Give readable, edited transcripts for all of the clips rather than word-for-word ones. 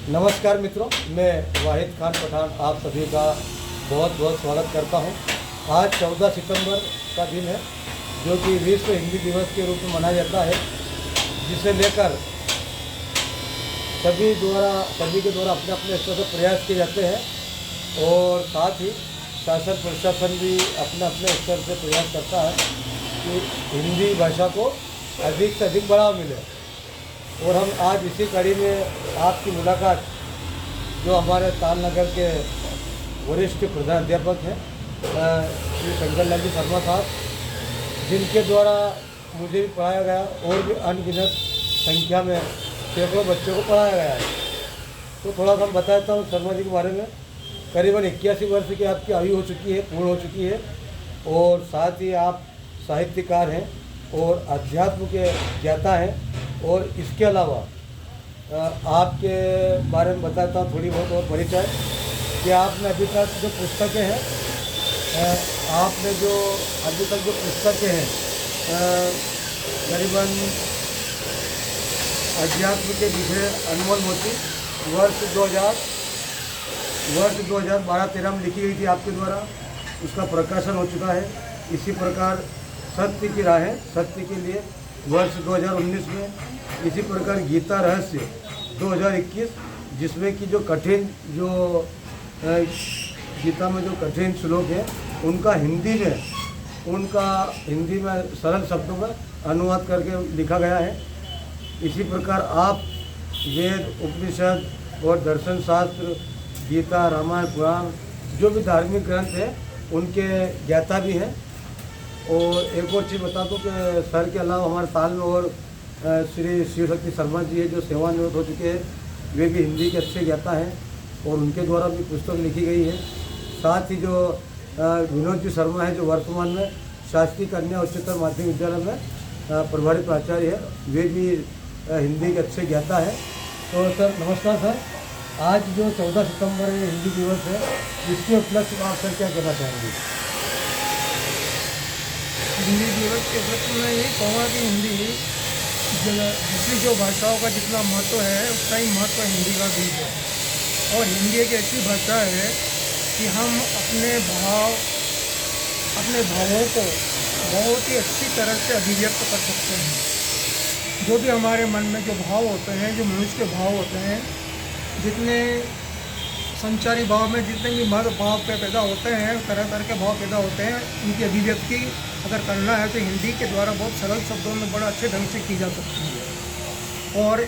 नमस्कार मित्रों, मैं वाहिद खान पठान आप सभी का बहुत बहुत स्वागत करता हूं। आज 14 सितंबर का दिन है, जो कि विश्व हिंदी दिवस के रूप में मनाया जाता है, जिसे लेकर सभी के द्वारा अपने अपने स्तर से प्रयास किए जाते हैं और साथ ही शासन प्रशासन भी अपने अपने स्तर से प्रयास करता है कि हिंदी भाषा को अधिक से अधिक बढ़ावा मिले। और हम आज इसी कड़ी में आपकी मुलाकात जो हमारे तालनगर के वरिष्ठ प्रधानाध्यापक हैं श्री शंकर लाल जी शर्मा साहब, जिनके द्वारा मुझे भी पढ़ाया गया और भी अनगिनत संख्या में सैकड़ों बच्चों को पढ़ाया गया है। तो थोड़ा सा बताता हूँ शर्मा जी के बारे में। करीबन 81 वर्ष की आपकी आयु हो चुकी है, पूर्ण हो चुकी है, और साथ ही आप साहित्यकार हैं और अध्यात्म के ज्ञाता हैं। और इसके अलावा आपके बारे में बताता हूँ थोड़ी बहुत और परिचय कि आपने अभी तक जो पुस्तकें हैं आपने जो अभी तक जो पुस्तकें हैं करीबन अध्यात्म के विषय अनमोल मोती वर्ष 2012-13 में लिखी गई थी आपके द्वारा, उसका प्रकाशन हो चुका है। इसी प्रकार सत्य की राहें सत्य के लिए वर्ष 2019 में, इसी प्रकार गीता रहस्य 2021, जिसमें कि जो कठिन जो गीता में जो कठिन श्लोक है उनका हिंदी में सरल शब्दों में अनुवाद करके लिखा गया है। इसी प्रकार आप वेद उपनिषद और दर्शन शास्त्र, गीता, रामायण, पुराण जो भी धार्मिक ग्रंथ हैं उनके ज्ञाता भी हैं। और एक और चीज़ बता दूँ कि सर के अलावा हमारे साल में और श्री शिवशक्ति शर्मा जी है जो सेवानिवृत्त हो चुके हैं, वे भी हिंदी के अच्छे ज्ञाता हैं और उनके द्वारा भी पुस्तक लिखी गई है। साथ ही जो विनोद जी शर्मा है जो वर्तमान में शासकीय कन्या उच्चतर माध्यमिक विद्यालय में प्रभारी प्राचार्य है, वे भी हिंदी के अच्छे ज्ञाता है। तो सर नमस्कार सर, आज जो 14 सितंबर हिंदी दिवस है, इसके उपलक्ष्य में आप सर क्या कहना चाहेंगे? हिंदी दिवस के उपलक्ष्य में यही कहूँगा कि हिंदी दूसरी जो भाषाओं का जितना महत्व है उतना ही महत्व हिंदी का भी है। और हिंदी एक ऐसी भाषा है कि हम अपने भावों को बहुत ही अच्छी तरह से अभिव्यक्त कर सकते हैं। जो भी हमारे मन में जो भाव होते हैं, जो मनुष्य के भाव होते हैं, जितने संचारी भाव में जितने भी मर्द भाव पे पैदा होते हैं, तरह तरह के भाव पैदा होते हैं, उनकी अभिव्यक्ति अगर करना है तो हिंदी के द्वारा बहुत सरल शब्दों में बड़ा अच्छे ढंग से की जा सकती है। और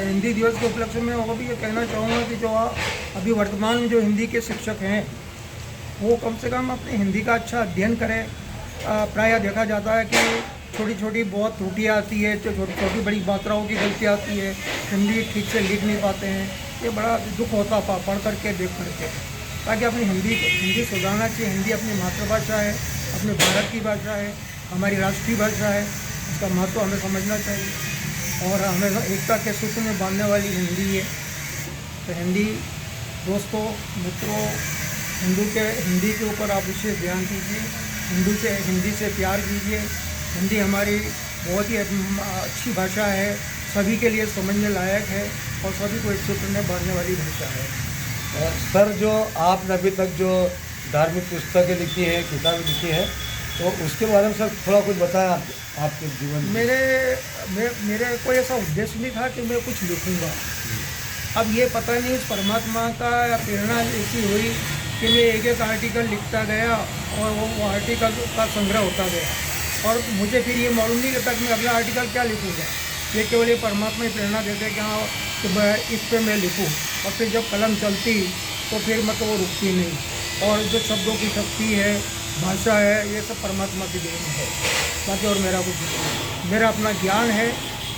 हिंदी दिवस के उपलक्ष्य में वो भी ये कहना चाहूँगा कि जो अभी वर्तमान में जो हिंदी के शिक्षक हैं वो कम से कम अपनी हिंदी का अच्छा अध्ययन करें। प्रायः देखा जाता है कि छोटी छोटी बहुत त्रुटियाँ आती है, जो छोटी बड़ी मात्राओं की गलतियाँ आती है, हिंदी ठीक से लिख नहीं पाते हैं। ये बड़ा दुख होता पढ़ करके देख करके, ताकि अपनी हिंदी सुधारना चाहिए। हिंदी अपनी मातृभाषा है, अपने भारत की भाषा है, हमारी राष्ट्रीय भाषा है, इसका महत्व हमें समझना चाहिए और हमें एकता के सूत्र में बांधने वाली हिंदी है। तो हिंदी दोस्तों, मित्रों, हिंदी के ऊपर आप विशेष ध्यान दीजिए, हिंदी से प्यार कीजिए। हिंदी हमारी बहुत ही अच्छी भाषा है, सभी के लिए समझने लायक है और सभी को एक सूत्र में बांधने वाली भाषा है। सर, जो आपने अभी तक जो धार्मिक पुस्तकें लिखी है, किताबें लिखी है, तो उसके बारे में सर थोड़ा कुछ बताया आपके जीवन में। मेरे कोई ऐसा उद्देश्य नहीं था कि मैं कुछ लिखूँगा। अब ये पता नहीं उस परमात्मा का या प्रेरणा ऐसी हुई कि मैं एक आर्टिकल लिखता गया और वो आर्टिकल का संग्रह होता गया और मुझे फिर ये मालूम नहीं रहता कि मैं अगला आर्टिकल क्या लिखूँगा। ये केवल ये परमात्मा ही प्रेरणा देते कि हाँ कि मैं इस पे मैं लिखूँ, और फिर जब कलम चलती तो फिर मतलब वो रुकती नहीं। और जो शब्दों की शक्ति है, भाषा है, ये सब परमात्मा की देन है, बाकी और मेरा कुछ नहीं। मेरा अपना ज्ञान है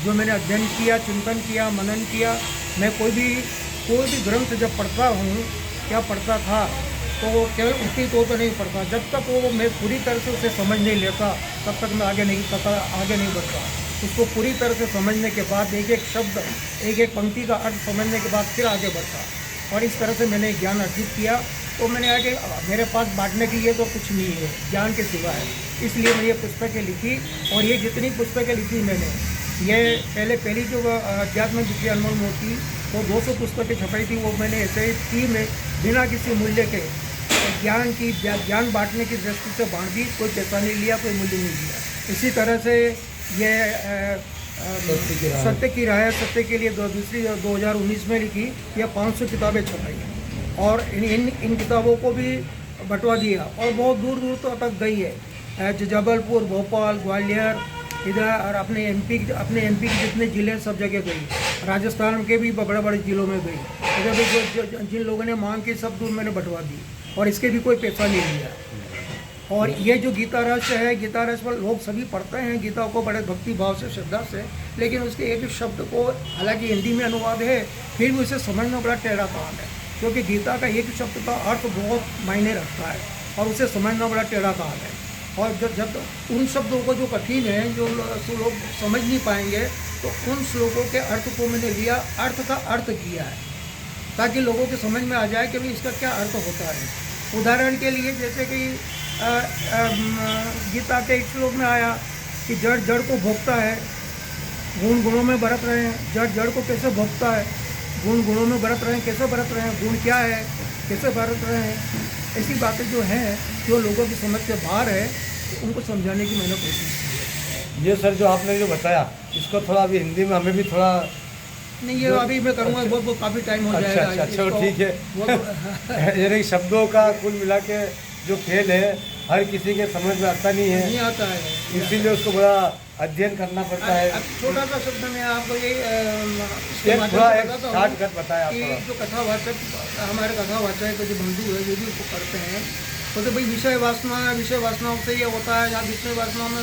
जो मैंने अध्ययन किया, चिंतन किया, मनन किया। मैं कोई भी ग्रंथ जब पढ़ता हूँ क्या पढ़ता था तो केवल उसी तो नहीं पढ़ता, जब तक वो मैं पूरी तरह से उसे समझ नहीं लेता तब तक मैं आगे नहीं बढ़ता। उसको पूरी तरह से समझने के बाद एक एक शब्द, एक एक पंक्ति का अर्थ समझने के बाद फिर आगे बढ़ता। और इस तरह से मैंने ज्ञान अर्जित किया। तो मैंने आगे मेरे पास बांटने के लिए तो कुछ नहीं है ज्ञान के सिवा है, इसलिए मैंने ये पुस्तकें लिखी। और ये जितनी पुस्तकें लिखी मैंने, ये पहली जो अध्यात्म विद्या अनमोल मूर्ति वो 200 पुस्तकें छपाई थी, वो मैंने ऐसे ही फ्री में बिना किसी मूल्य के ज्ञान बांटने की दृष्टि से बांट दी। कोई पैसा नहीं लिया, कोई मूल्य नहीं लिया। इसी तरह से ये सत्य की राह सत्य के लिए दूसरी 2019 में लिखी, ये 500 किताबें छपाई और इन किताबों को भी बंटवा दिया और बहुत दूर दूर तक गई है। जबलपुर, भोपाल, ग्वालियर, इधर और अपने एमपी के जितने ज़िले सब जगह गई। राजस्थान के भी बड़े बड़े ज़िलों में गई। इधर भी जिन लोगों ने मांग की सब दूर मैंने बंटवा दी और इसके भी कोई पैसा नहीं लिया। और ये जो गीता रस है, गीता रस पर लोग सभी पढ़ते हैं गीता को बड़े भक्ति भाव से, श्रद्धा से, लेकिन उसके एक शब्द को, हालांकि हिंदी में अनुवाद है, फिर भी उसे समझना बड़ा टेढ़ा काम है, क्योंकि गीता का एक शब्द का अर्थ बहुत मायने रखता है और उसे समझना बड़ा टेढ़ा काम है। और जब उन शब्दों को जो कठिन है, जो लोग समझ नहीं पाएंगे, तो उन श्लोकों के अर्थ को मैंने लिया, अर्थ का अर्थ किया है, ताकि लोगों के समझ में आ जाए कि भाई इसका क्या अर्थ होता है। उदाहरण के लिए जैसे कि गीता के एक श्लोक में आया कि जड़ जड़ को भोगता है, गुण गुणों में बरत रहे हैं। जड़ जड़ को कैसे भोगता है, गुण गुणों में बरत रहे हैं, कैसे बरत रहे हैं, गुण क्या है, कैसे बरत रहे हैं। ऐसी बातें जो हैं, जो लोगों की समझ से बाहर है, तो उनको समझाने की मैंने कोशिश की है। ये सर जो आपने जो बताया, इसको थोड़ा अभी हिंदी में हमें भी थोड़ा नहीं, ये अभी मैं करूँगा, वो काफ़ी टाइम हो जाएगा। अच्छा, ठीक है। यानी शब्दों का कुल मिला के जो खेल है, हर किसी के समझ में आता नहीं है, नहीं आता है, इसीलिए उसको बड़ा अध्ययन करना पड़ता है। अब छोटा सा शब्द मैं आपको ये थोड़ा एक शॉर्टकट बताया आप। जो कथावाचक, हमारे कथावाचक जो बंधु है, जो भी उसको करते हैं, तो भाई विषय वासनाओं से ये होता है, यहाँ विषय वासनाओं में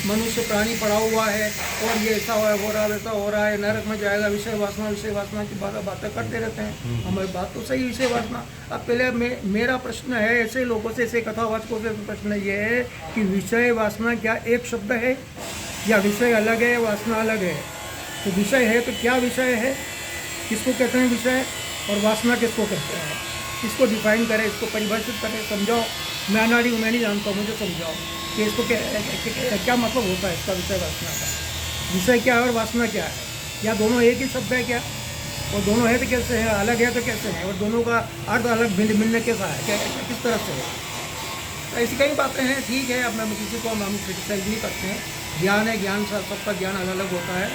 मनुष्य प्राणी पड़ा हुआ है और ये ऐसा हो रहा है, वैसा हो रहा है, नरक में जाएगा, विषय वासना की बातें करते रहते हैं। हमारी बात तो सही, विषय वासना। अब पहले मेरा प्रश्न है ऐसे लोगों से, ऐसे कथावाचकों से प्रश्न ये है कि विषय वासना क्या एक शब्द है, या विषय अलग है, वासना अलग है? तो विषय है तो क्या विषय है, किसको कहते हैं विषय, और वासना किसको कहते हैं? इसको डिफाइन करें, इसको परिभाषित करें, समझाओ। मैं नहीं जानता हूँ, मुझे समझाओ कि इसको क्या मतलब होता है इसका, विषय वासना का। विषय क्या है और वासना क्या है? या दोनों एक ही शब्द है क्या? और दोनों है तो कैसे हैं, अलग है तो कैसे हैं, और दोनों का अर्थ अलग भिन्न भिन्न कैसा है, किस तरह से है? ऐसी कई बातें हैं, ठीक है। अब मैं किसी को हम क्रिटिसाइज नहीं करते हैं। ज्ञान है, ज्ञान सबका ज्ञान अलग अलग होता है।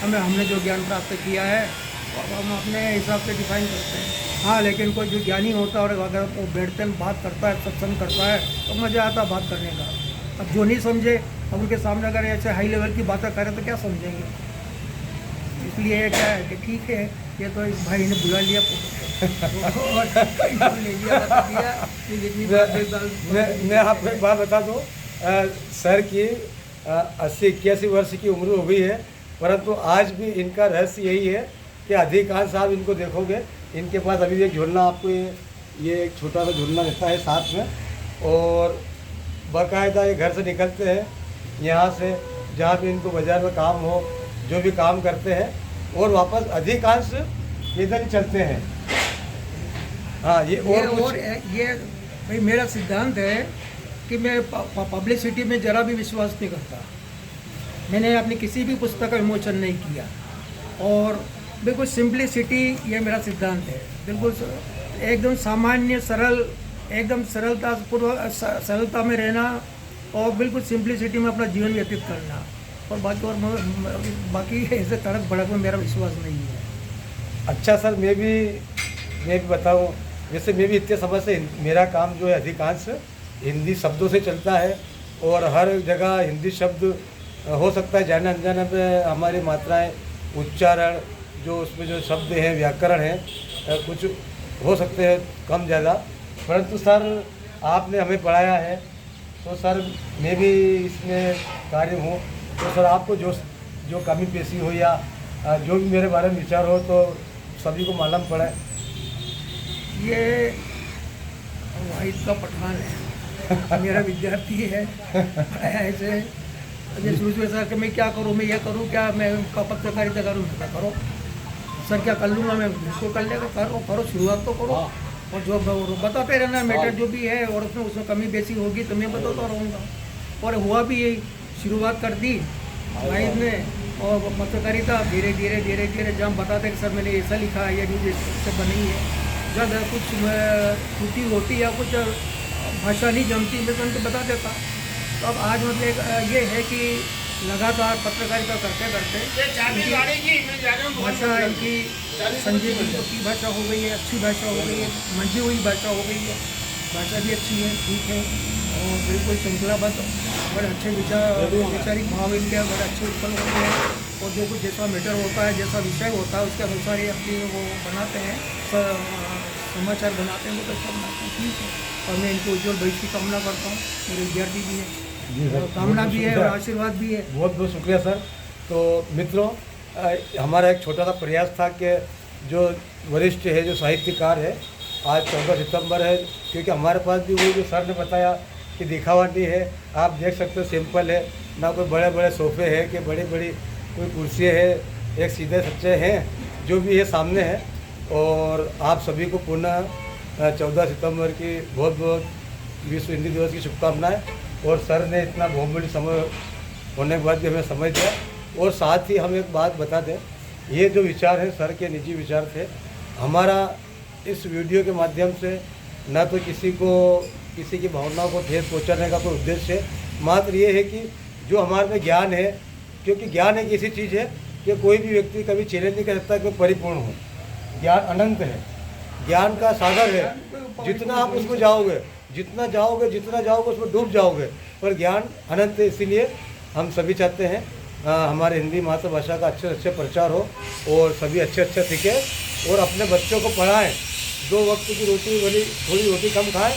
हमने जो ज्ञान प्राप्त किया है हम अपने हिसाब से डिफाइन करते हैं। हाँ, लेकिन कोई जो ज्ञानी होता है और अगर वो बैठते हैं, बात करता है, सत्संग करता है, तो मज़ा आता है बात करने का। अब जो नहीं समझे, अब उनके सामने अगर ऐसे हाई लेवल की बातें करें तो क्या समझेंगे? इसलिए क्या है कि ठीक है, ये तो इस भाई ने बुला लिया मैं आपको एक बात बता दूँ, सर की 80-81 वर्ष की उम्र हो गई है, परंतु आज भी इनका रहस्य यही है कि अधिकांश आप इनको देखोगे, इनके पास अभी एक झूलना, आपको ये एक छोटा सा झूलना रहता है साथ में, और बाकायदा ये घर से निकलते हैं यहाँ से, जहाँ भी इनको बाज़ार में काम हो, जो भी काम करते हैं, और वापस अधिकांश इधर ही चलते हैं। हाँ, ये भाई मेरा सिद्धांत है कि मैं पब्लिसिटी में ज़रा भी विश्वास नहीं करता। मैंने अपनी किसी भी पुस्तक का विमोचन नहीं किया, और बिल्कुल सिंपलिसिटी ये मेरा सिद्धांत है। बिल्कुल एकदम सामान्य, सरल, एकदम सरलता में रहना, और बिल्कुल सिंपलिसिटी में अपना जीवन व्यतीत करना, और बाकी ऐसे तड़क भड़क में मेरा विश्वास नहीं है। अच्छा सर, मैं भी बताऊँ, जैसे मैं भी इतने समय से मेरा काम जो है अधिकांश हिंदी शब्दों से चलता है, और हर जगह हिंदी शब्द हो सकता है जाने अनजाने पे हमारी मात्राएं, उच्चारण, जो उसमें जो शब्द हैं, व्याकरण है, कुछ हो सकते हैं कम ज़्यादा, परंतु सर आपने हमें पढ़ाया है, तो सर मैं भी इसमें कार्य हूँ। तो सर आपको जो कमी पेशी हो या जो भी मेरे बारे में विचार हो, तो सभी को मालूम पड़े। ये वाहिद का पठान है, मेरा विद्यार्थी है, ऐसे शुरू सर कि मैं क्या करूँ, मैं ये करूँ क्या, मैं पत्रकारिता करूँ, क्या करो सर, क्या कर लूँगा मैं, इसको कर लेगा, करो शुरुआत तो करो, और जो बताते रहना मैटर जो भी है, और उसमें कमी बेसी होगी तो मैं बताता रहूँगा। और हुआ भी यही, शुरुआत कर दी वाहिद ने, और वो पत्रकारिता धीरे धीरे जब हम बताते हैं कि सर मैंने ऐसा लिखा है, ये न्यूज़ इससे बनी है, जब कुछ त्रुटि होती या कुछ भाषा नहीं जमती मैं तो उनको बता देता। तो अब आज मतलब ये है कि लगातार पत्रकारिता करते भाषा इनकी संजीव की भाषा हो गई है, अच्छी भाषा हो गई है, मंजी हुई भाषा हो गई है, भाषा भी अच्छी है, ठीक है, और बिल्कुल श्रृंखलाबद्ध, बड़े अच्छे वैचारिक भाव इनके बड़े अच्छे उत्पन्न होते हैं, और जो कुछ जैसा मैटर होता है, जैसा विषय होता है, उसके अनुसार ये अपनी वो बनाते हैं, समाचार बनाते हैं, वो तो सब बनाते हैं, ठीक है। और मैं इनको उज्जवल भविष्य की कामना करता हूँ, मेरे विद्यार्थी भी है, कामना भी है और आशीर्वाद भी है। बहुत बहुत शुक्रिया सर। तो मित्रों, हमारा एक छोटा सा प्रयास था कि जो वरिष्ठ है, जो साहित्यकार है, आज 14 सितंबर है, क्योंकि हमारे पास भी वही जो सर ने बताया कि दिखावा नहीं है, आप देख सकते हो सिंपल है, ना कोई बड़े बड़े सोफ़े हैं कि बड़ी बड़ी कोई कुर्सियाँ है, एक सीधे सच्चे हैं, जो भी है सामने है। और आप सभी को पुनः 14 सितंबर की बहुत बहुत विश्व हिंदी दिवस की शुभकामनाएं। और सर ने इतना बहुमूल्य समय होने के बाद भी हमें समझ दिया। और साथ ही हम एक बात बता दें, ये जो विचार है सर के निजी विचार थे, हमारा इस वीडियो के माध्यम से न तो किसी की भावनाओं को ठेस पहुंचाने का कोई उद्देश्य है, मात्र ये है कि जो हमारे में ज्ञान है, क्योंकि ज्ञान एक ऐसी चीज़ है कि कोई भी व्यक्ति कभी चैलेंज नहीं कर सकता कि परिपूर्ण हो। ज्ञान अनंत है, ज्ञान का सागर है, जितना आप उसमें जाओगे, जितना जाओगे उसमें डूब जाओगे, पर ज्ञान अनंत है। इसीलिए हम सभी चाहते हैं हमारे हिंदी मातृभाषा का अच्छे से अच्छे प्रचार हो और सभी अच्छे सीखें और अपने बच्चों को पढ़ाएं। 2 वक्त की रोटी वाली थोड़ी रोटी कम खाएं,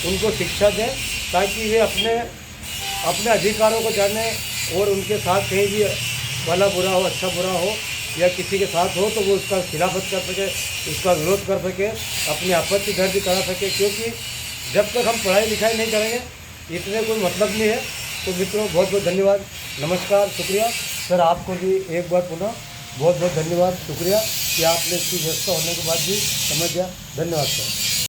उनको शिक्षा दें ताकि वे अपने अधिकारों को जाने और उनके साथ कहीं भी भला बुरा हो, अच्छा बुरा हो या किसी के साथ हो तो वो उसका खिलाफत कर सके, उसका विरोध कर सके, अपनी आपत्ति दर्ज करा सके। क्योंकि जब तक हम पढ़ाई लिखाई नहीं करेंगे इतने कोई मतलब नहीं है। तो मित्रों, बहुत बहुत धन्यवाद, नमस्कार, शुक्रिया। सर आपको भी एक बार पुनः बहुत बहुत धन्यवाद, शुक्रिया कि आपने इतनी व्यवस्था होने के बाद भी समझ दिया। धन्यवाद सर।